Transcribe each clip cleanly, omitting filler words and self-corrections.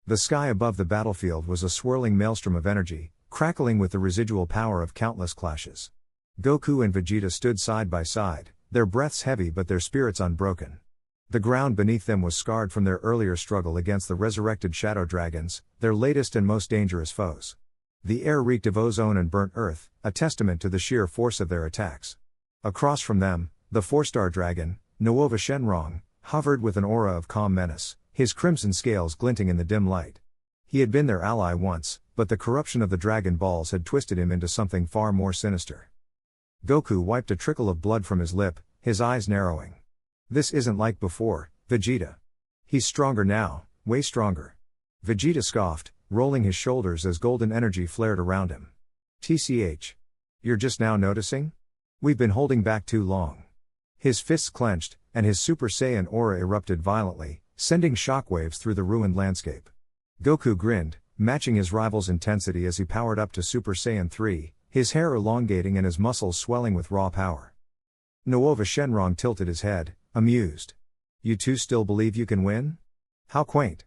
The sky above the battlefield was a swirling maelstrom of energy, crackling with the residual power of countless clashes. Goku and Vegeta stood side by side, their breaths heavy but their spirits unbroken. The ground beneath them was scarred from their earlier struggle against the resurrected Shadow Dragons, their latest and most dangerous foes. The air reeked of ozone and burnt earth, a testament to the sheer force of their attacks. Across from them, the four-star dragon, Nuova Shenrong, hovered with an aura of calm menace, his crimson scales glinting in the dim light. He had been their ally once, but the corruption of the Dragon Balls had twisted him into something far more sinister. Goku wiped a trickle of blood from his lip, his eyes narrowing. This isn't like before, Vegeta. He's stronger now, way stronger. Vegeta scoffed, rolling his shoulders as golden energy flared around him. TCH. You're just now noticing? We've been holding back too long. His fists clenched, and his Super Saiyan aura erupted violently, sending shockwaves through the ruined landscape. Goku grinned, matching his rival's intensity as he powered up to Super Saiyan 3, his hair elongating and his muscles swelling with raw power. Nuova Shenrong tilted his head, amused. You two still believe you can win? How quaint.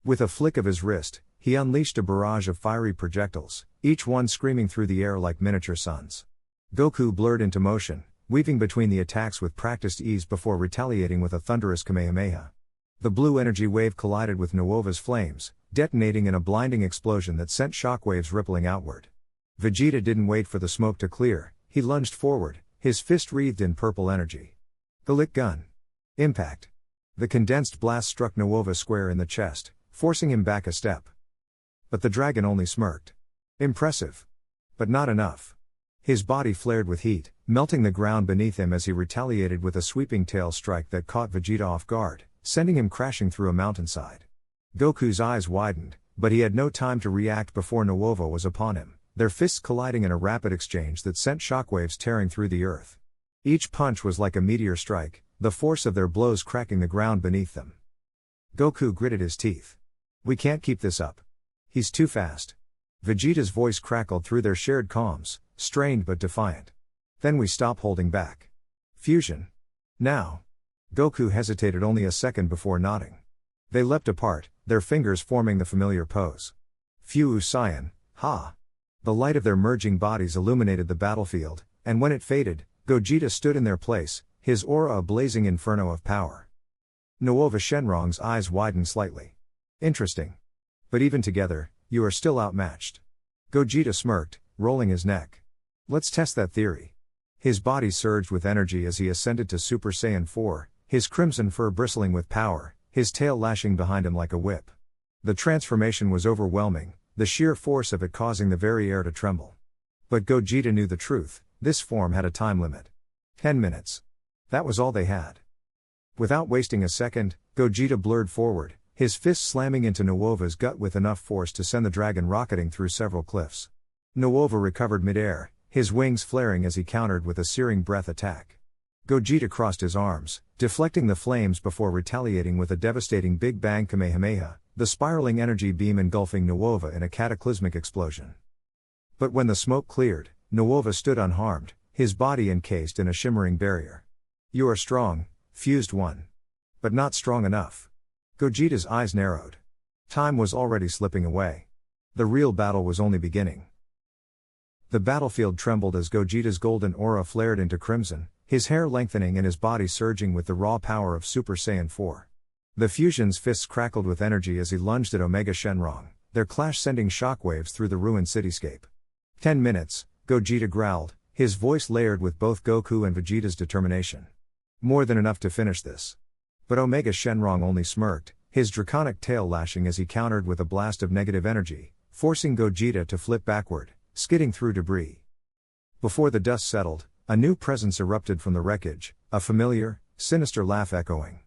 With a flick of his wrist, he unleashed a barrage of fiery projectiles, each one screaming through the air like miniature suns. Goku blurred into motion, weaving between the attacks with practiced ease before retaliating with a thunderous Kamehameha. The blue energy wave collided with Nuova's flames, detonating in a blinding explosion that sent shockwaves rippling outward. Vegeta didn't wait for the smoke to clear, he lunged forward, his fist wreathed in purple energy. Galick Gun. Impact. The condensed blast struck Nuova square in the chest, forcing him back a step. But the dragon only smirked. Impressive. But not enough. His body flared with heat, melting the ground beneath him as he retaliated with a sweeping tail strike that caught Vegeta off guard, sending him crashing through a mountainside. Goku's eyes widened, but he had no time to react before Nuova was upon him, their fists colliding in a rapid exchange that sent shockwaves tearing through the earth. Each punch was like a meteor strike, the force of their blows cracking the ground beneath them. Goku gritted his teeth. We can't keep this up. He's too fast. Vegeta's voice crackled through their shared comms, strained but defiant. Then we stop holding back. Fusion. Now. Goku hesitated only a second before nodding. They leapt apart, their fingers forming the familiar pose. Fuu Saiyan, ha! The light of their merging bodies illuminated the battlefield, and when it faded, Gogeta stood in their place, his aura a blazing inferno of power. Nuova Shenrong's eyes widened slightly. Interesting. But even together, you are still outmatched. Gogeta smirked, rolling his neck. Let's test that theory. His body surged with energy as he ascended to Super Saiyan 4, his crimson fur bristling with power, his tail lashing behind him like a whip. The transformation was overwhelming, the sheer force of it causing the very air to tremble. But Gogeta knew the truth, this form had a time limit. 10 minutes. That was all they had. Without wasting a second, Gogeta blurred forward, his fist slamming into Nuova's gut with enough force to send the dragon rocketing through several cliffs. Nuova recovered midair, his wings flaring as he countered with a searing breath attack. Gogeta crossed his arms, deflecting the flames before retaliating with a devastating Big Bang Kamehameha, the spiraling energy beam engulfing Nuova in a cataclysmic explosion. But when the smoke cleared, Nuova stood unharmed, his body encased in a shimmering barrier. You are strong, fused one. But not strong enough. Gogeta's eyes narrowed. Time was already slipping away. The real battle was only beginning. The battlefield trembled as Gogeta's golden aura flared into crimson, his hair lengthening and his body surging with the raw power of Super Saiyan 4. The fusion's fists crackled with energy as he lunged at Omega Shenrong, their clash sending shockwaves through the ruined cityscape. 10 minutes, Gogeta growled, his voice layered with both Goku and Vegeta's determination. More than enough to finish this. But Omega Shenrong only smirked, his draconic tail lashing as he countered with a blast of negative energy, forcing Gogeta to flip backward, skidding through debris. Before the dust settled, a new presence erupted from the wreckage, a familiar, sinister laugh echoing.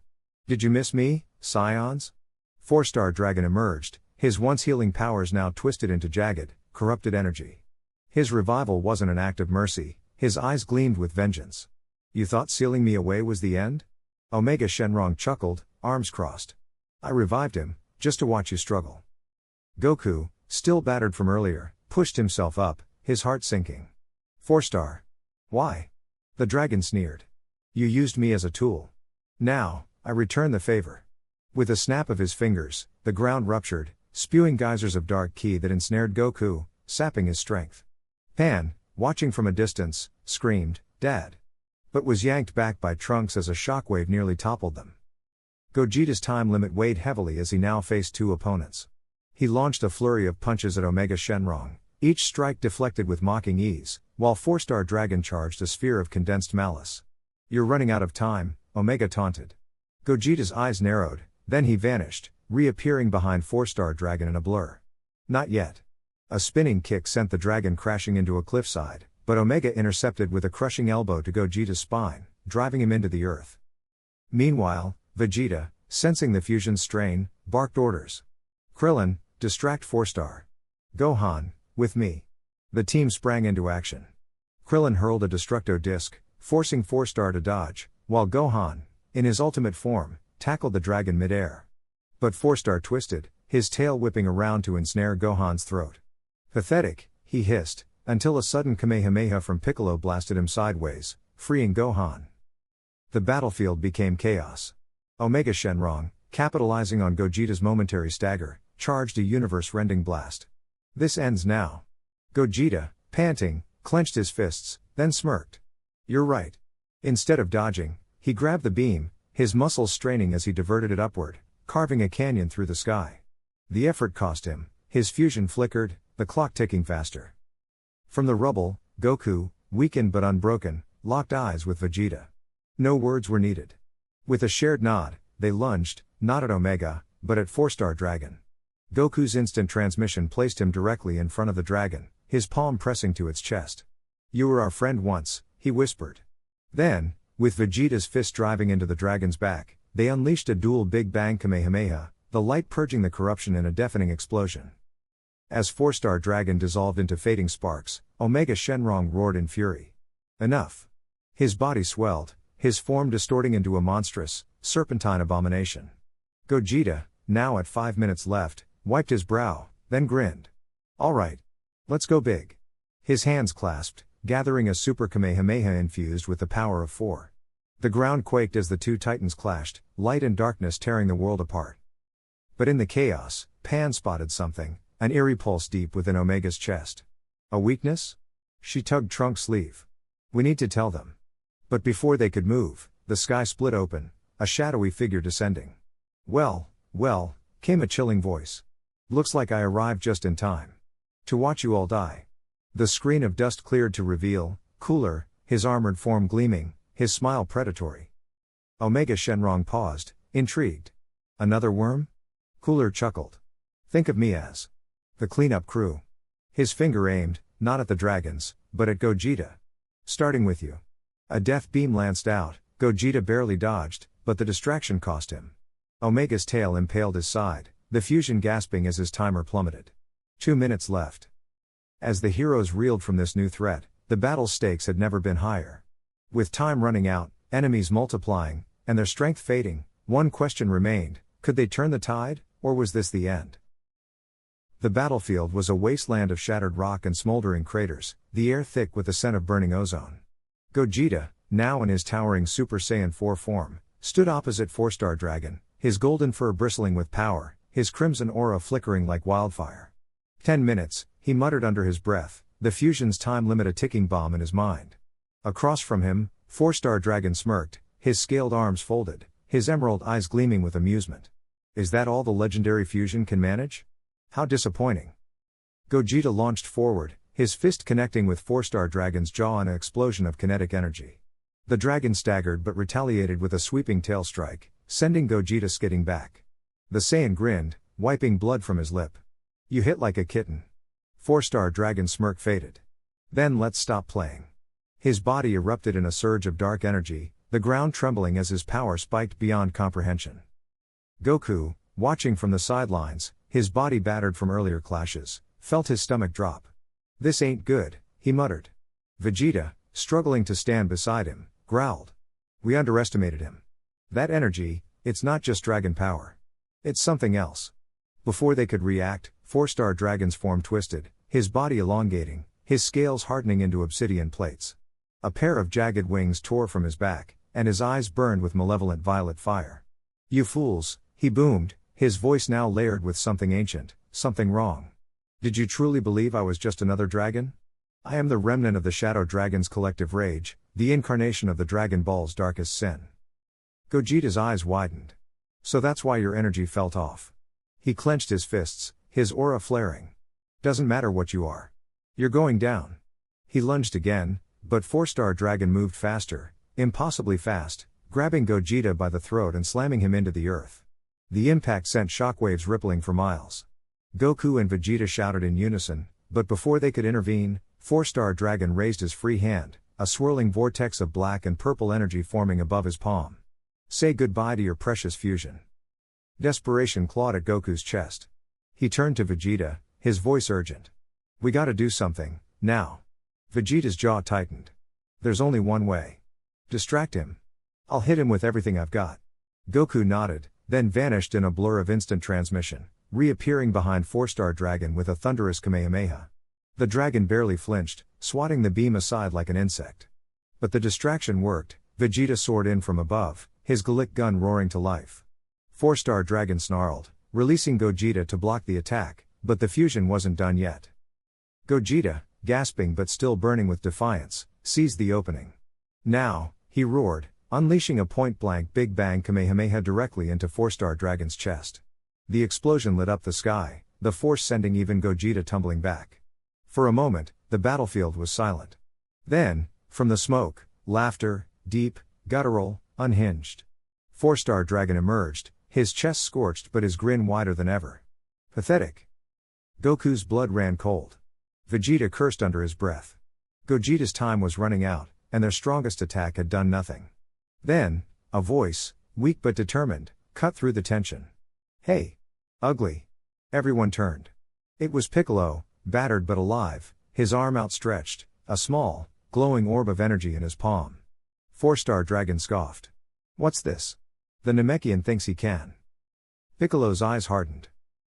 Did you miss me, Scions? Four-star dragon emerged, his once healing powers now twisted into jagged, corrupted energy. His revival wasn't an act of mercy, his eyes gleamed with vengeance. You thought sealing me away was the end? Omega Shenrong chuckled, arms crossed. I revived him, just to watch you struggle. Goku, still battered from earlier, pushed himself up, his heart sinking. Four-star. Why? The dragon sneered. You used me as a tool. Now, I return the favor. With a snap of his fingers, the ground ruptured, spewing geysers of dark ki that ensnared Goku, sapping his strength. Pan, watching from a distance, screamed, "Dad!" but was yanked back by Trunks as a shockwave nearly toppled them. Gogeta's time limit weighed heavily as he now faced two opponents. He launched a flurry of punches at Omega Shenron, each strike deflected with mocking ease, while Four-Star Dragon charged a sphere of condensed malice. "You're running out of time," Omega taunted. Gogeta's eyes narrowed, then he vanished, reappearing behind Four-Star Dragon in a blur. Not yet. A spinning kick sent the dragon crashing into a cliffside, but Omega intercepted with a crushing elbow to Gogeta's spine, driving him into the earth. Meanwhile, Vegeta, sensing the fusion's strain, barked orders. "Krillin, distract Four-Star. Gohan, with me." The team sprang into action. Krillin hurled a Destructo Disc, forcing Four-Star to dodge, while Gohan, in his ultimate form, tackled the dragon mid-air. But Four-Star twisted, his tail whipping around to ensnare Gohan's throat. "Pathetic," he hissed, until a sudden Kamehameha from Piccolo blasted him sideways, freeing Gohan. The battlefield became chaos. Omega Shenron, capitalizing on Gogeta's momentary stagger, charged a universe-rending blast. "This ends now." Gogeta, panting, clenched his fists, then smirked. "You're right." Instead of dodging, he grabbed the beam, his muscles straining as he diverted it upward, carving a canyon through the sky. The effort cost him, his fusion flickered, the clock ticking faster. From the rubble, Goku, weakened but unbroken, locked eyes with Vegeta. No words were needed. With a shared nod, they lunged, not at Omega, but at Four-Star Dragon. Goku's instant transmission placed him directly in front of the dragon, his palm pressing to its chest. "You were our friend once," he whispered. Then, with Vegeta's fist driving into the dragon's back, they unleashed a dual Big Bang Kamehameha, the light purging the corruption in a deafening explosion. As Four-Star Dragon dissolved into fading sparks, Omega Shenron roared in fury. Enough. His body swelled, his form distorting into a monstrous, serpentine abomination. Gogeta, now at 5 minutes left, wiped his brow, then grinned. "All right. Let's go big." His hands clasped, gathering a super Kamehameha infused with the power of 4. The ground quaked as the two titans clashed, light and darkness tearing the world apart. But in the chaos, Pan spotted something, an eerie pulse deep within Omega's chest. A weakness? She tugged Trunks' sleeve. "We need to tell them." But before they could move, the sky split open, a shadowy figure descending. Well, came a chilling voice. "Looks like I arrived just in time to watch you all die." The screen of dust cleared to reveal, Cooler, his armored form gleaming, his smile predatory. Omega Shenron paused, intrigued. "Another worm?" Cooler chuckled. "Think of me as the cleanup crew." His finger aimed, not at the dragons, but at Gogeta. "Starting with you." A death beam lanced out, Gogeta barely dodged, but the distraction cost him. Omega's tail impaled his side, the fusion gasping as his timer plummeted. 2 minutes left. As the heroes reeled from this new threat, the battle stakes had never been higher. With time running out, enemies multiplying, and their strength fading, one question remained: could they turn the tide, or was this the end? The battlefield was a wasteland of shattered rock and smoldering craters, the air thick with the scent of burning ozone. Gogeta, now in his towering Super Saiyan 4 form, stood opposite Four-Star Dragon, his golden fur bristling with power, his crimson aura flickering like wildfire. 10 minutes, he muttered under his breath, the fusion's time limit a ticking bomb in his mind. Across from him, Four-Star Dragon smirked, his scaled arms folded, his emerald eyes gleaming with amusement. Is that all the legendary fusion can manage? How disappointing. Gogeta launched forward, his fist connecting with Four-Star Dragon's jaw in an explosion of kinetic energy. The dragon staggered but retaliated with a sweeping tail strike, sending Gogeta skidding back. The Saiyan grinned, wiping blood from his lip. "You hit like a kitten." Four-Star Dragon's smirk faded. "Then let's stop playing." His body erupted in a surge of dark energy, the ground trembling as his power spiked beyond comprehension. Goku, watching from the sidelines, his body battered from earlier clashes, felt his stomach drop. "This ain't good," he muttered. Vegeta, struggling to stand beside him, growled. "We underestimated him. That energy, it's not just dragon power. It's something else." Before they could react, Four-Star Dragon's form twisted, his body elongating, his scales hardening into obsidian plates. A pair of jagged wings tore from his back, and his eyes burned with malevolent violet fire. "You fools," he boomed, his voice now layered with something ancient, something wrong. Did you truly believe I was just another dragon? I am the remnant of the Shadow Dragon's collective rage, the incarnation of the Dragon Ball's darkest sin. Gogeta's eyes widened. So that's why your energy felt off. He clenched his fists, his aura flaring. Doesn't matter what you are. You're going down. He lunged again, but Four-Star Dragon moved faster, impossibly fast, grabbing Gogeta by the throat and slamming him into the earth. The impact sent shockwaves rippling for miles. Goku and Vegeta shouted in unison, but before they could intervene, Four-Star Dragon raised his free hand, a swirling vortex of black and purple energy forming above his palm. Say goodbye to your precious fusion. Desperation clawed at Goku's chest. He turned to Vegeta, his voice urgent. We gotta do something, now. Vegeta's jaw tightened. There's only one way. Distract him. I'll hit him with everything I've got. Goku nodded, then vanished in a blur of instant transmission, reappearing behind Four-Star Dragon with a thunderous Kamehameha. The dragon barely flinched, swatting the beam aside like an insect. But the distraction worked. Vegeta soared in from above, his Gallic gun roaring to life. Four-Star Dragon snarled, releasing Gogeta to block the attack, but the fusion wasn't done yet. Gogeta, gasping but still burning with defiance, seized the opening. Now, he roared, unleashing a point-blank Big Bang Kamehameha directly into Four-Star Dragon's chest. The explosion lit up the sky, the force sending even Gogeta tumbling back. For a moment, the battlefield was silent. Then, from the smoke, laughter, deep, guttural, unhinged. Four-Star Dragon emerged, his chest scorched but his grin wider than ever. Pathetic. Goku's blood ran cold. Vegeta cursed under his breath. Gogeta's time was running out, and their strongest attack had done nothing. Then, a voice, weak but determined, cut through the tension. Hey! Ugly! Everyone turned. It was Piccolo, battered but alive, his arm outstretched, a small, glowing orb of energy in his palm. Four-Star Dragon scoffed. What's this? The Namekian thinks he can. Piccolo's eyes hardened.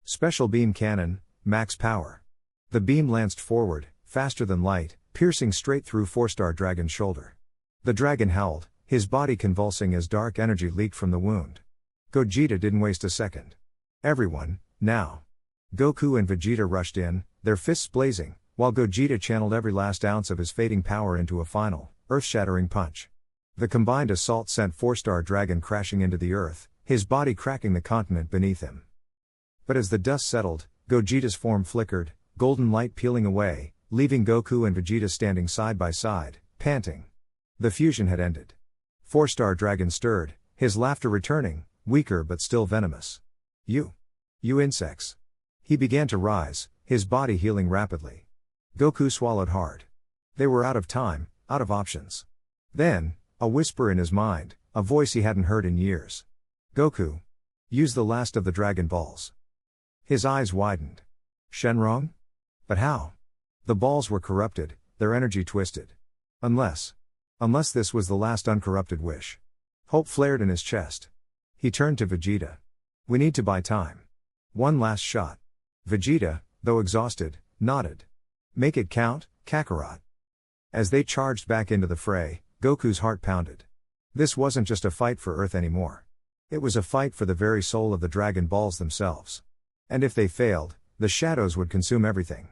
Special beam cannon, max power. The beam lanced forward, faster than light, piercing straight through Four-Star Dragon's shoulder. The dragon howled, his body convulsing as dark energy leaked from the wound. Gogeta didn't waste a second. Everyone, now. Goku and Vegeta rushed in, their fists blazing, while Gogeta channeled every last ounce of his fading power into a final, earth-shattering punch. The combined assault sent Four-Star Dragon crashing into the earth, his body cracking the continent beneath him. But as the dust settled, Gogeta's form flickered, golden light peeling away, leaving Goku and Vegeta standing side by side, panting. The fusion had ended. Four-Star Dragon stirred, his laughter returning, weaker but still venomous. You insects. He began to rise, his body healing rapidly. Goku swallowed hard. They were out of time, out of options. Then, a whisper in his mind, a voice he hadn't heard in years. Goku. Use the last of the Dragon Balls. His eyes widened. Shenrong? But how? The balls were corrupted, their energy twisted. Unless this was the last uncorrupted wish. Hope flared in his chest. He turned to Vegeta. We need to buy time. One last shot. Vegeta, though exhausted, nodded. Make it count, Kakarot. As they charged back into the fray, Goku's heart pounded. This wasn't just a fight for Earth anymore. It was a fight for the very soul of the Dragon Balls themselves. And if they failed, the shadows would consume everything.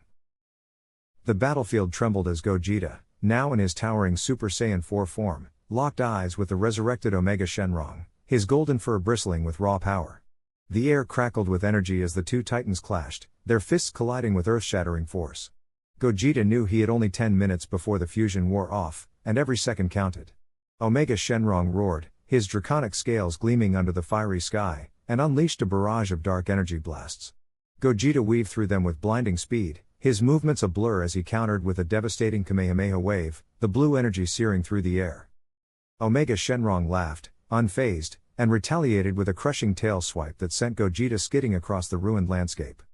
The battlefield trembled as Gogeta, now in his towering Super Saiyan 4 form, locked eyes with the resurrected Omega Shenrong, his golden fur bristling with raw power. The air crackled with energy as the two titans clashed, their fists colliding with earth-shattering force. Gogeta knew he had only 10 minutes before the fusion wore off, and every second counted. Omega Shenrong roared, his draconic scales gleaming under the fiery sky, and unleashed a barrage of dark energy blasts. Gogeta weaved through them with blinding speed, his movements a blur as he countered with a devastating Kamehameha wave, the blue energy searing through the air. Omega Shenrong laughed, unfazed, and retaliated with a crushing tail swipe that sent Gogeta skidding across the ruined landscape.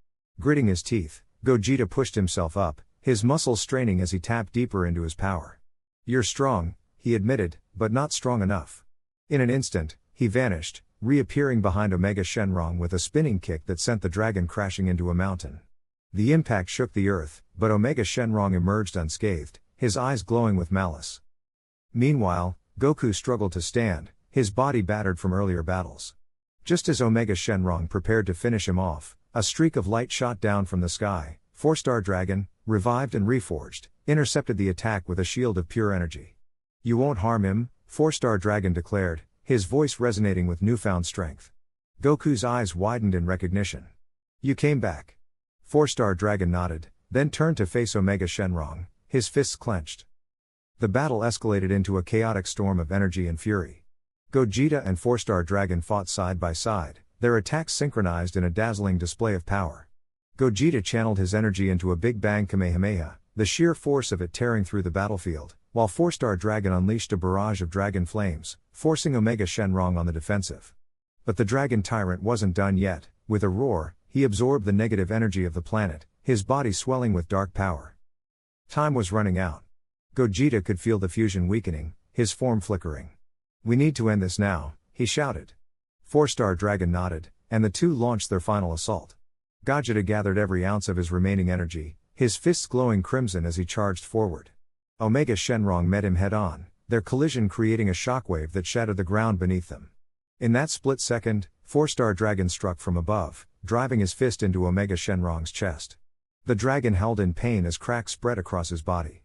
Gritting his teeth, Gogeta pushed himself up, his muscles straining as he tapped deeper into his power. You're strong, he admitted, but not strong enough. In an instant, he vanished, reappearing behind Omega Shenrong with a spinning kick that sent the dragon crashing into a mountain. The impact shook the earth, but Omega Shenrong emerged unscathed, his eyes glowing with malice. Meanwhile, Goku struggled to stand, his body battered from earlier battles. Just as Omega Shenrong prepared to finish him off, A streak of light shot down from the sky. Four-star dragon, revived and reforged, intercepted the attack with a shield of pure energy. You won't harm him, four-star dragon declared, his voice resonating with newfound strength. Goku's eyes widened in recognition. You came back. Four-star dragon nodded, then turned to face Omega Shenron, his fists clenched. The battle escalated into a chaotic storm of energy and fury. Gogeta and four-star dragon fought side by side, their attacks synchronized in a dazzling display of power. Gogeta channeled his energy into a Big Bang Kamehameha, the sheer force of it tearing through the battlefield, while four-star dragon unleashed a barrage of dragon flames, forcing Omega Shenron on the defensive. But the dragon tyrant wasn't done yet. With a roar, he absorbed the negative energy of the planet, his body swelling with dark power. Time was running out. Gogeta could feel the fusion weakening, his form flickering. We need to end this now, he shouted. Four-star dragon nodded, and the two launched their final assault. Gogeta gathered every ounce of his remaining energy, his fists glowing crimson as he charged forward. Omega Shenron met him head-on, their collision creating a shockwave that shattered the ground beneath them. In that split second, four-star dragon struck from above, driving his fist into Omega Shenron's chest. The dragon howled in pain as cracks spread across his body.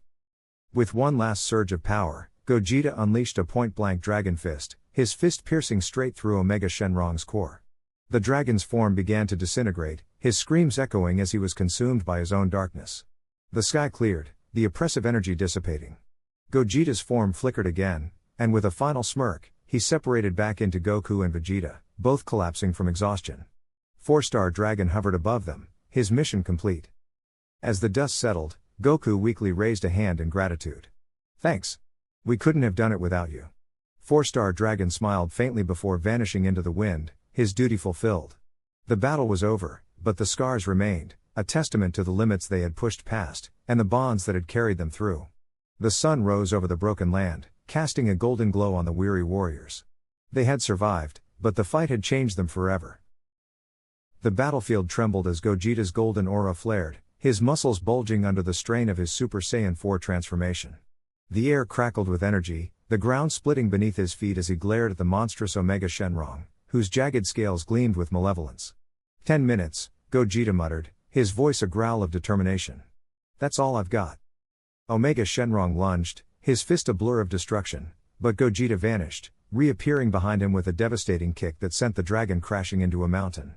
With one last surge of power, Gogeta unleashed a point-blank dragon fist, his fist piercing straight through Omega Shenron's core. The dragon's form began to disintegrate, his screams echoing as he was consumed by his own darkness. The sky cleared, the oppressive energy dissipating. Gogeta's form flickered again, and with a final smirk, he separated back into Goku and Vegeta, both collapsing from exhaustion. Four-star dragon hovered above them, his mission complete. As the dust settled, Goku weakly raised a hand in gratitude. Thanks. We couldn't have done it without you. Four-star dragon smiled faintly before vanishing into the wind, his duty fulfilled. The battle was over, but the scars remained, a testament to the limits they had pushed past, and the bonds that had carried them through. The sun rose over the broken land, casting a golden glow on the weary warriors. They had survived, but the fight had changed them forever. The battlefield trembled as Gogeta's golden aura flared, his muscles bulging under the strain of his Super Saiyan 4 transformation. The air crackled with energy, the ground splitting beneath his feet as he glared at the monstrous Omega Shenron, whose jagged scales gleamed with malevolence. 10 minutes, Gogeta muttered, his voice a growl of determination. That's all I've got. Omega Shenron lunged, his fist a blur of destruction, but Gogeta vanished, reappearing behind him with a devastating kick that sent the dragon crashing into a mountain.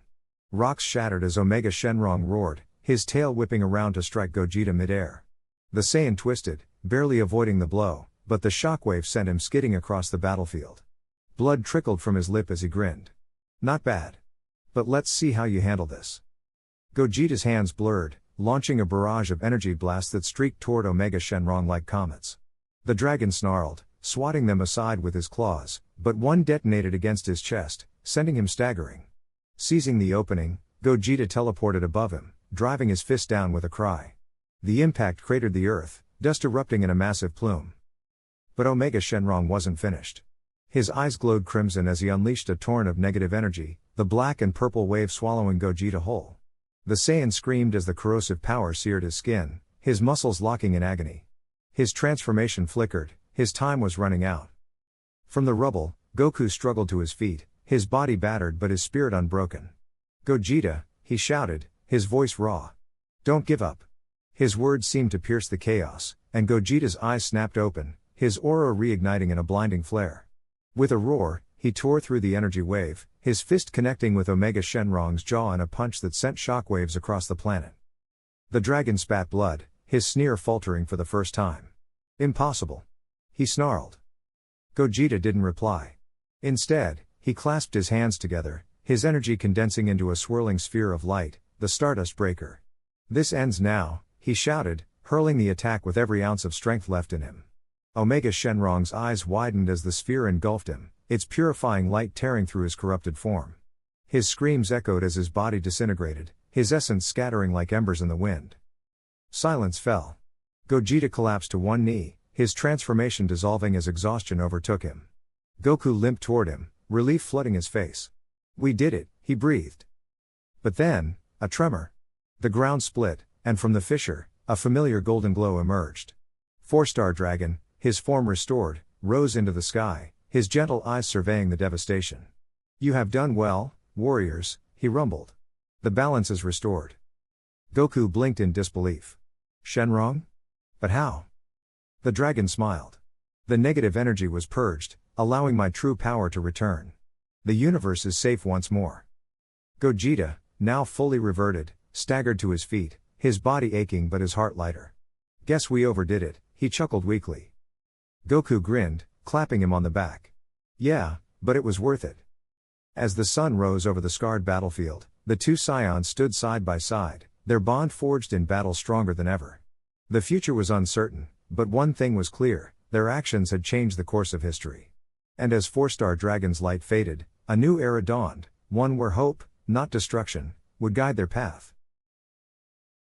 Rocks shattered as Omega Shenron roared, his tail whipping around to strike Gogeta midair. The Saiyan twisted, barely avoiding the blow, but the shockwave sent him skidding across the battlefield. Blood trickled from his lip as he grinned. Not bad. But let's see how you handle this. Gogeta's hands blurred, launching a barrage of energy blasts that streaked toward Omega Shenron like comets. The dragon snarled, swatting them aside with his claws, but one detonated against his chest, sending him staggering. Seizing the opening, Gogeta teleported above him, driving his fist down with a cry. The impact cratered the earth, dust erupting in a massive plume. But Omega Shenron wasn't finished. His eyes glowed crimson as he unleashed a torrent of negative energy, the black and purple wave swallowing Gogeta whole. The Saiyan screamed as the corrosive power seared his skin, his muscles locking in agony. His transformation flickered, his time was running out. From the rubble, Goku struggled to his feet, his body battered but his spirit unbroken. Gogeta, he shouted, his voice raw. Don't give up. His words seemed to pierce the chaos, and Gogeta's eyes snapped open, his aura reigniting in a blinding flare. With a roar, he tore through the energy wave, his fist connecting with Omega Shenron's jaw in a punch that sent shockwaves across the planet. The dragon spat blood, his sneer faltering for the first time. Impossible. He snarled. Gogeta didn't reply. Instead, he clasped his hands together, his energy condensing into a swirling sphere of light, the Stardust Breaker. This ends now, he shouted, hurling the attack with every ounce of strength left in him. Omega Shenron's eyes widened as the sphere engulfed him, its purifying light tearing through his corrupted form. His screams echoed as his body disintegrated, his essence scattering like embers in the wind. Silence fell. Gogeta collapsed to one knee, his transformation dissolving as exhaustion overtook him. Goku limped toward him, relief flooding his face. We did it, he breathed. But then, a tremor. The ground split, and from the fissure, a familiar golden glow emerged. Four-star dragon, his form restored, rose into the sky, his gentle eyes surveying the devastation. You have done well, warriors, he rumbled. The balance is restored. Goku blinked in disbelief. Shenrong? But how? The dragon smiled. The negative energy was purged, allowing my true power to return. The universe is safe once more. Gogeta, now fully reverted, staggered to his feet, his body aching but his heart lighter. Guess we overdid it, he chuckled weakly. Goku grinned, clapping him on the back. Yeah, but it was worth it. As the sun rose over the scarred battlefield, the two Saiyans stood side by side, their bond forged in battle stronger than ever. The future was uncertain, but one thing was clear, their actions had changed the course of history. And as Four-Star Dragon's light faded, a new era dawned, one where hope, not destruction, would guide their path.